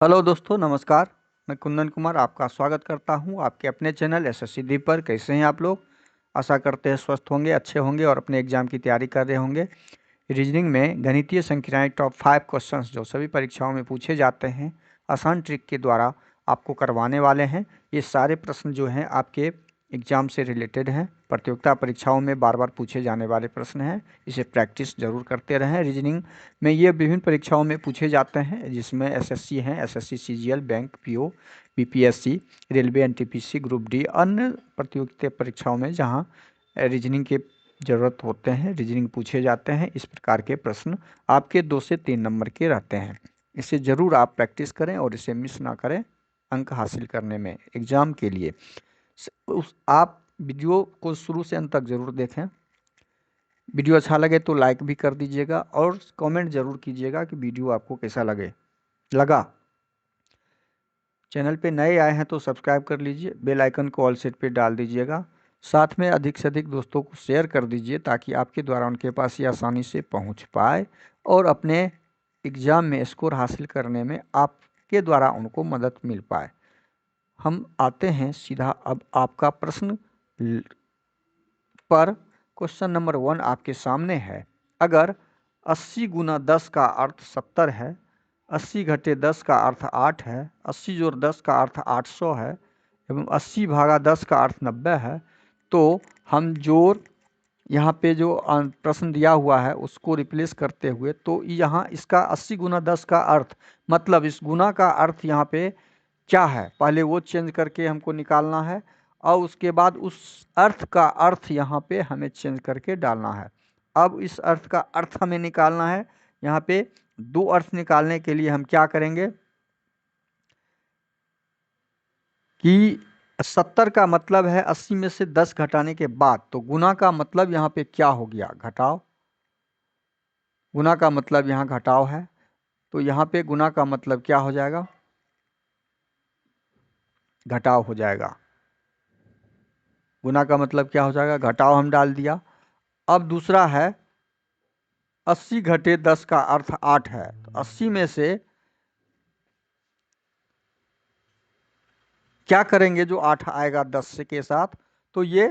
Hello दोस्तों, नमस्कार। मैं कुंदन कुमार आपका स्वागत करता हूं आपके अपने चैनल एसएससी दीप पर। कैसे हैं आप लोग? आशा करते हैं स्वस्थ होंगे, अच्छे होंगे और अपने एग्जाम की तैयारी कर रहे होंगे। रीजनिंग में गणितीय संख्याएं टॉप 5 क्वेश्चंस जो सभी परीक्षाओं में पूछे जाते हैं, आसान ट्रिक के द्वारा आपको करवाने वाले हैं। ये सारे प्रश्न जो हैं आपके एग्ज़ाम से रिलेटेड हैं, प्रतियोगिता परीक्षाओं में बार बार पूछे जाने वाले प्रश्न हैं। इसे प्रैक्टिस जरूर करते रहें। रीजनिंग में ये विभिन्न परीक्षाओं में पूछे जाते हैं, जिसमें एसएससी हैं, SSC CGL, bank, PO, BPSC, railway, NTPC, group D, अन्य प्रतियोगिता परीक्षाओं में जहाँ रीजनिंग के ज़रूरत होते हैं, रीजनिंग पूछे जाते हैं। इस प्रकार के प्रश्न आपके 2 से 3 नंबर के रहते हैं। इसे ज़रूर आप प्रैक्टिस करें और इसे मिस ना करें अंक हासिल करने में एग्ज़ाम के लिए। आप वीडियो को शुरू से अंत तक ज़रूर देखें। वीडियो अच्छा लगे तो लाइक भी कर दीजिएगा और कमेंट ज़रूर कीजिएगा कि वीडियो आपको कैसा लगा। चैनल पे नए आए हैं तो सब्सक्राइब कर लीजिए, बेल आइकन को ऑल सेट पे डाल दीजिएगा। साथ में अधिक से अधिक दोस्तों को शेयर कर दीजिए ताकि आपके द्वारा उनके पास ये आसानी से पहुंच पाए और अपने एग्ज़ाम में स्कोर हासिल करने में आपके द्वारा उनको मदद मिल पाए। हम आते हैं सीधा अब आपका प्रश्न पर। क्वेश्चन नंबर 1 आपके सामने है। अगर 80 गुना 10 का अर्थ 70 है, 80 घटे 10 का अर्थ 8 है, 80 जोड़ 10 का अर्थ 800 है एवं 80 भागा 10 का अर्थ 90 है, तो हम जोड़ यहाँ पे जो प्रश्न दिया हुआ है उसको रिप्लेस करते हुए, तो यहाँ इसका 80 गुना 10 का अर्थ मतलब इस गुना का अर्थ यहाँ पे क्या है, पहले वो चेंज करके हमको निकालना है और उसके बाद उस अर्थ का अर्थ यहाँ पे हमें चेंज करके डालना है। अब इस अर्थ का अर्थ हमें निकालना है। यहाँ पे दो अर्थ निकालने के लिए हम क्या करेंगे कि 70 का मतलब है 80 में से 10 घटाने के बाद, तो गुना का मतलब यहाँ पे क्या हो गया, घटाव। गुना का मतलब यहाँ घटाव है, तो यहाँ पे गुना का मतलब क्या हो जाएगा, घटाव हो जाएगा। गुना का मतलब क्या हो जाएगा, घटाव हम डाल दिया। अब दूसरा है 80 घटे 10 का अर्थ 8 है, तो 80 में से क्या करेंगे जो 8 आएगा 10 के साथ, तो ये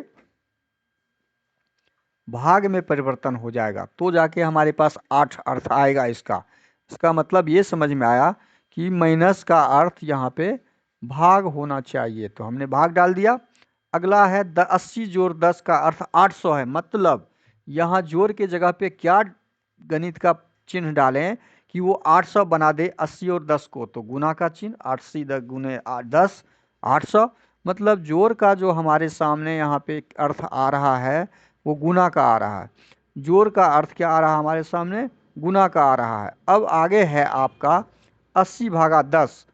भाग में परिवर्तन हो जाएगा, तो जाके हमारे पास 8 अर्थ आएगा। इसका मतलब ये समझ में आया कि माइनस का अर्थ यहाँ पे भाग होना चाहिए, तो हमने भाग डाल दिया। अगला है 80 जोड़ 10 का अर्थ 800 है, मतलब यहाँ जोड़ के जगह पे क्या गणित का चिन्ह डालें कि वो 800 बना दे 80 और 10 को, तो गुना का चिन्ह 80 गुने 10 800, मतलब जोड़ का जो हमारे सामने यहाँ पे अर्थ आ रहा है वो गुना का आ रहा है। जोड़ का अर्थ क्या आ रहा है हमारे सामने, गुना का आ रहा है। अब आगे है आपका 80 भागा 10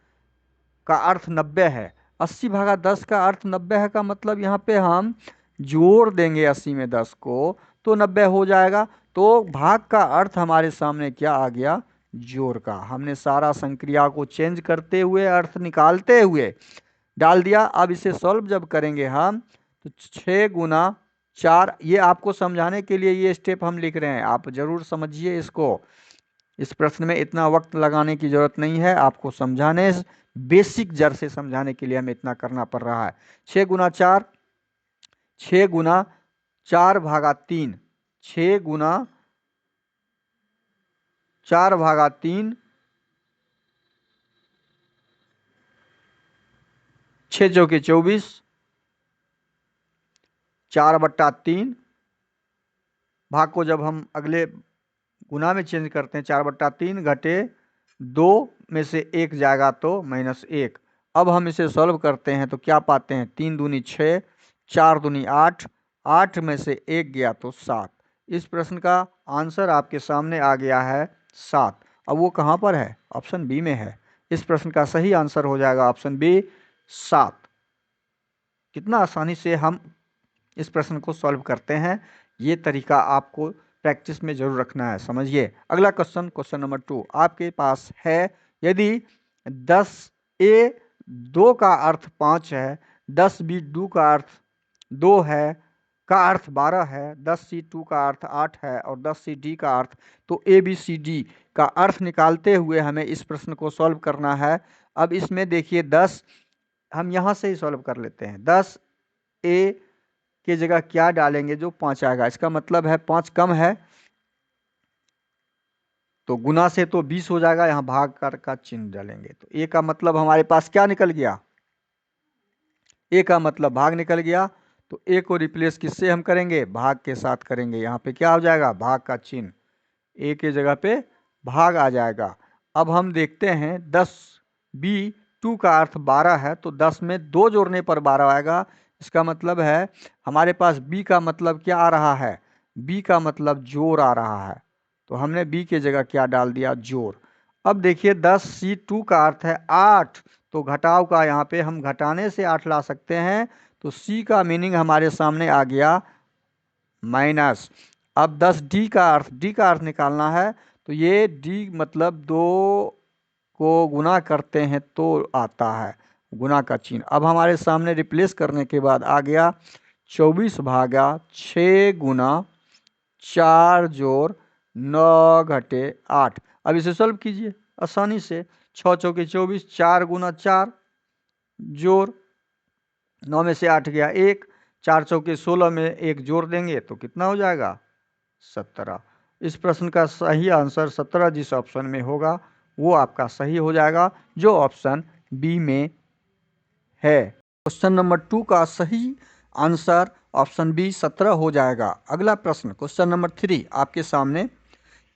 का अर्थ 90 है। 80 भागा 10 का अर्थ 90 है का मतलब यहाँ पे हम जोड़ देंगे 80 में 10 को तो 90 हो जाएगा। तो भाग का अर्थ हमारे सामने क्या आ गया, जोड़ का। हमने सारा संक्रिया को चेंज करते हुए अर्थ निकालते हुए डाल दिया। अब इसे सॉल्व जब करेंगे हम तो 6 गुना 4, ये आपको समझाने के लिए ये स्टेप हम लिख रहे हैं, आप जरूर समझिए इसको। इस प्रश्न में इतना वक्त लगाने की जरूरत नहीं है, आपको समझाने बेसिक जड़ से समझाने के लिए हमें इतना करना पड़ रहा है। 6 गुना 4, 6 गुना 4 भागा 3, 6 गुना 4 भागा 3, 6 चौके 24, 4/3। भाग को जब हम अगले गुना में चेंज करते हैं, 4/3 घटे 2 में से 1 जाएगा तो -1। अब हम इसे सॉल्व करते हैं तो क्या पाते हैं, 3 दूनी 6, 4 दूनी 8, 8 में से 1 गया तो 7। इस प्रश्न का आंसर आपके सामने आ गया है 7। अब वो कहाँ पर है, ऑप्शन बी में है। इस प्रश्न का सही आंसर हो जाएगा ऑप्शन बी, 7। कितना आसानी से हम इस प्रश्न को सॉल्व करते हैं, ये तरीका आपको प्रैक्टिस में जरूर रखना है, समझिए। अगला क्वेश्चन, क्वेश्चन नंबर 2 आपके पास है। यदि 10a 2 का अर्थ 5 है, 10b 2 का अर्थ 2 है का अर्थ 12 है, 10c 2 का अर्थ 8 है और 10c d का अर्थ, तो a b c d का अर्थ निकालते हुए हमें इस प्रश्न को सॉल्व करना है। अब इसमें देखिए 10, हम यहाँ से ही सॉल्व कर लेते हैं। 10a की जगह क्या डालेंगे, जो 5 आएगा। इसका मतलब है 5 कम है, तो गुना से तो 20 हो जाएगा, यहाँ भाग कर का चिन्ह डालेंगे। तो a का मतलब हमारे पास क्या निकल गया, a का मतलब भाग निकल गया। तो a को रिप्लेस किससे हम करेंगे, भाग के साथ करेंगे। यहाँ पे क्या हो जाएगा, भाग का चिन्ह, a के जगह पे भाग आ जाएगा। अब हम देखते हैं 10b2 का अर्थ 12 है, तो 10 में 2 जोड़ने पर 12 आएगा। इसका मतलब है हमारे पास b का मतलब क्या आ रहा है, b का मतलब जोड़ आ रहा है। तो हमने b के जगह क्या डाल दिया, जोड़। अब देखिए 10c2 का अर्थ है 8, तो घटाव का यहाँ पे हम घटाने से 8 ला सकते हैं। तो c का मीनिंग हमारे सामने आ गया माइनस। अब 10d का अर्थ, d का अर्थ निकालना है, तो ये d मतलब 2 को गुना करते हैं तो आता है गुना का चिन्ह। अब हमारे सामने रिप्लेस करने के बाद आ गया 24 भागा 6 गुना 4 जोड़ 9 घटे 8। अब इसे सॉल्व कीजिए आसानी से। 6 चौके 24, 4 गुना 4 जोड़ 9 में से 8 गया 1, 4 चौके 16 में 1 जोड़ देंगे तो कितना हो जाएगा, 17। इस प्रश्न का सही आंसर 17 जिस ऑप्शन में होगा वो आपका सही हो जाएगा, जो ऑप्शन बी में है। क्वेश्चन नंबर 2 का सही आंसर ऑप्शन बी 17 हो जाएगा। अगला प्रश्न क्वेश्चन नंबर 3 आपके सामने।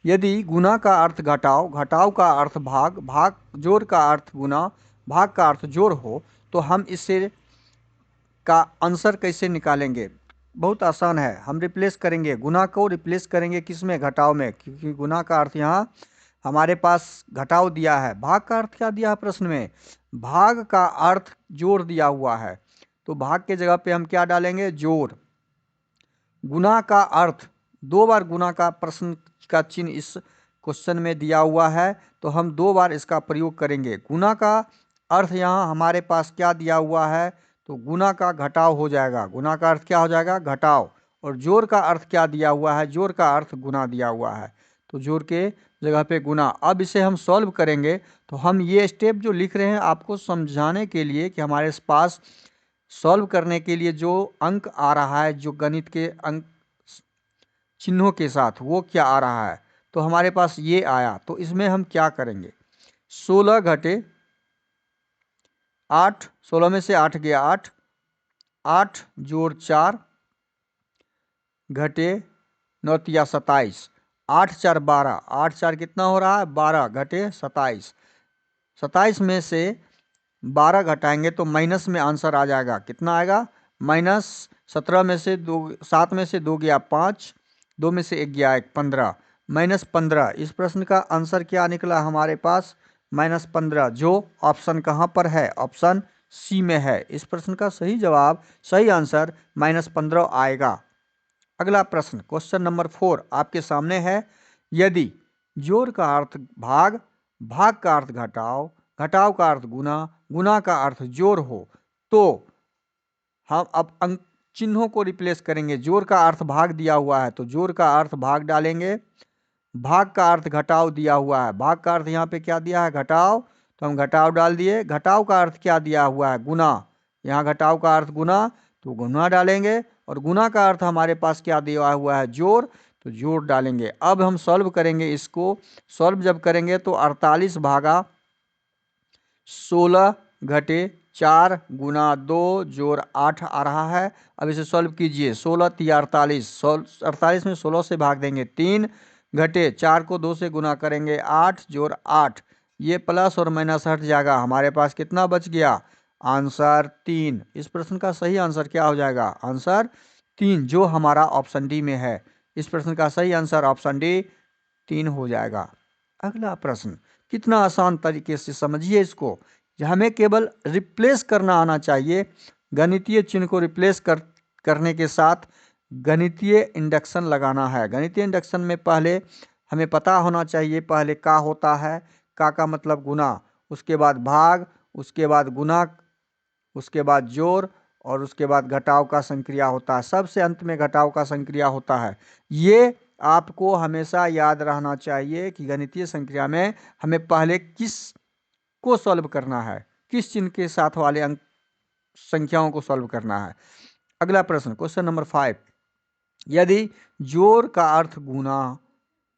यदि गुना का अर्थ घटाव, घटाव का अर्थ भाग, भाग जोड़ का अर्थ गुना, भाग का अर्थ जोड़ हो, तो हम इसे का आंसर कैसे निकालेंगे। बहुत आसान है, हम रिप्लेस करेंगे, गुना को रिप्लेस करेंगे किस में, घटाव में, क्योंकि गुना का अर्थ यहाँ हमारे पास घटाव दिया है। भाग का अर्थ क्या दिया है प्रश्न में, भाग का अर्थ जोड़ दिया हुआ है, तो भाग के जगह पे हम क्या डालेंगे, जोड़। गुना का अर्थ 2 बार गुना का प्रश्न का चिन्ह इस क्वेश्चन में दिया हुआ है, तो हम 2 बार इसका प्रयोग करेंगे। गुना का अर्थ यहाँ हमारे पास क्या दिया हुआ है, तो गुना का घटाव हो जाएगा। गुना का अर्थ क्या हो जाएगा, घटाव। और जोड़ का अर्थ क्या दिया हुआ है, जोड़ का अर्थ गुना दिया हुआ है, तो जोड़ के जगह पे गुना। अब इसे हम सॉल्व करेंगे, तो हम ये स्टेप जो लिख रहे हैं आपको समझाने के लिए कि हमारे पास सॉल्व करने के लिए जो अंक आ रहा है, जो गणित के अंक चिन्हों के साथ, वो क्या आ रहा है, तो हमारे पास ये आया। तो इसमें हम क्या करेंगे, 16 घटे 8, 16 में से 8 गया 8, 8 जोड़ 4 घटे 9 तिया 27, 8 4 12, 8 4 कितना हो रहा है, 12 घटे 27, 27 में से 12 घटाएंगे तो माइनस में आंसर आ जाएगा। कितना आएगा, माइनस 17 में से 2, 7 में से 2 गया 5, 2 में से 1 गया 1, 15, माइनस 15। इस प्रश्न का आंसर क्या निकला हमारे पास, माइनस 15, जो ऑप्शन कहाँ पर है, ऑप्शन सी में है। इस प्रश्न का सही जवाब, सही आंसर -15 आएगा। अगला प्रश्न क्वेश्चन नंबर 4 आपके सामने है। यदि जोड़ का अर्थ भाग, भाग का अर्थ घटाव, घटाव का अर्थ गुना, गुना का अर्थ जोड़ हो, तो हम अब अंक चिन्हों को रिप्लेस करेंगे। जोड़ का अर्थ भाग दिया हुआ है, तो जोड़ का अर्थ भाग डालेंगे। भाग का अर्थ घटाव दिया हुआ है, भाग का अर्थ यहाँ पे क्या दिया है, घटाव, तो हम घटाव डाल दिए। घटाव का अर्थ क्या दिया हुआ है, गुना, यहाँ घटाव का अर्थ गुना, तो गुना डालेंगे। और गुना का अर्थ हमारे पास क्या दिया हुआ है, जोड़, तो जोड़ डालेंगे। अब हम सॉल्व करेंगे इसको। सॉल्व जब करेंगे तो 48 भागा 16 घटे 4 गुना 2 जोड़ 8 आ रहा है। अब इसे सॉल्व कीजिए, 16 तिया 48, 48 में 16 से भाग देंगे 3 घटे 4 को 2 से गुना करेंगे 8 जोड़ 8, ये प्लस और माइनस हट जाएगा, हमारे पास कितना बच गया, आंसर 3। इस प्रश्न का सही आंसर क्या हो जाएगा, आंसर 3, जो हमारा ऑप्शन डी में है। इस प्रश्न का सही आंसर ऑप्शन डी 3 हो जाएगा। अगला प्रश्न कितना आसान तरीके से समझिए इसको, हमें केवल रिप्लेस करना आना चाहिए। गणितीय चिन्ह को रिप्लेस करने के साथ गणितीय इंडक्शन लगाना है। गणितीय इंडक्शन में पहले हमें पता होना चाहिए, पहले का होता है, का मतलब गुना, उसके बाद भाग, उसके बाद गुना, उसके बाद जोड़, और उसके बाद घटाव का संक्रिया होता है। सबसे अंत में घटाव का संक्रिया होता है। ये आपको हमेशा याद रहना चाहिए कि गणितीय संक्रिया में हमें पहले किस को सॉल्व करना है, किस चिन्ह के साथ वाले अंक संख्याओं को सॉल्व करना है। अगला प्रश्न, क्वेश्चन नंबर 5, यदि जोड़ का अर्थ गुना,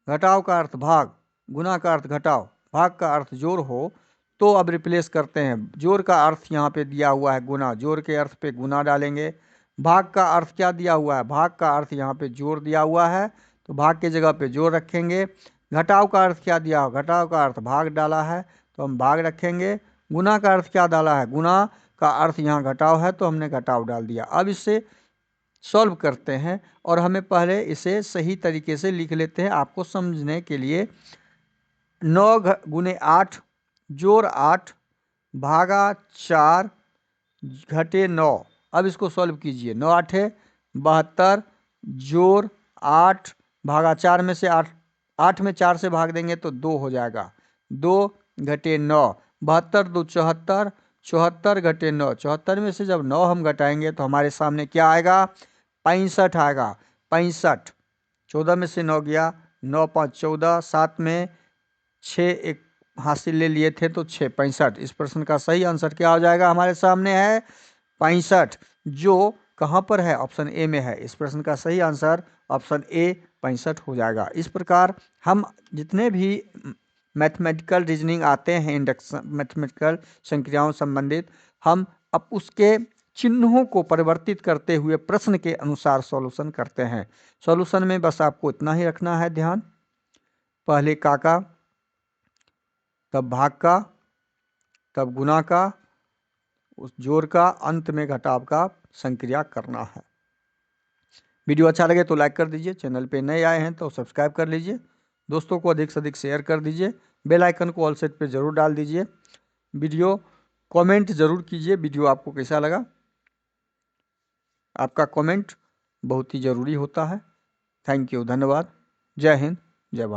घटाव का अर्थ भाग, गुना का अर्थ घटाव, भाग का अर्थ जोड़ हो, तो अब रिप्लेस करते हैं। जोड़ का अर्थ यहाँ पे दिया हुआ है गुना, जोड़ के अर्थ पे गुना डालेंगे। भाग का अर्थ क्या दिया हुआ है, भाग का अर्थ यहाँ पे जोड़ दिया हुआ है, तो भाग के जगह पे जोड़ रखेंगे। घटाव का अर्थ क्या दिया, घटाव का अर्थ भाग डाला है, तो हम भाग रखेंगे। गुना का अर्थ क्या डाला है, गुना का अर्थ यहाँ घटाव है, तो हमने घटाव डाल दिया। अब इससे सॉल्व करते हैं और हमें पहले इसे सही तरीके से लिख लेते हैं आपको समझने के लिए। 9 गुने 8 जोड़ 8 भागा 4 घटे 9। अब इसको सॉल्व कीजिए। 9 8 72 जोड़ 8 भागा 4 में से 8 में 4 से भाग देंगे तो 2 हो जाएगा। 2 घटे 9, 72 2 74, 74 घटे 9, 74 में से जब 9 हम घटाएंगे तो हमारे सामने क्या आएगा, 65 आएगा। 65, 14 में से 9 गया, 9 5 14, 7 में 6 एक हासिल ले लिए थे तो 6 65। इस प्रश्न का सही आंसर क्या हो जाएगा, हमारे सामने है 65, जो कहाँ पर है, ऑप्शन ए में है। इस प्रश्न का सही आंसर ऑप्शन ए 65 हो जाएगा। इस प्रकार हम जितने भी मैथमेटिकल रीजनिंग आते हैं, इंडक्शन मैथमेटिकल संक्रियाओं संबंधित, हम अब उसके चिन्हों को परिवर्तित करते हुए प्रश्न के अनुसार सॉल्यूशन करते हैं। सॉल्यूशन में बस आपको इतना ही रखना है ध्यान, पहले का, तब भाग का, तब गुना का, उस जोड़ का, अंत में घटाव का संक्रिया करना है। वीडियो अच्छा लगे तो लाइक कर दीजिए, चैनल पे नए आए हैं तो सब्सक्राइब कर लीजिए, दोस्तों को अधिक से अधिक शेयर कर दीजिए, बेल आइकन को ऑल सेट पे ज़रूर डाल दीजिए। वीडियो कमेंट ज़रूर कीजिए, वीडियो आपको कैसा लगा, आपका कमेंट बहुत ही ज़रूरी होता है। थैंक यू, धन्यवाद। जय हिंद, जय भारत।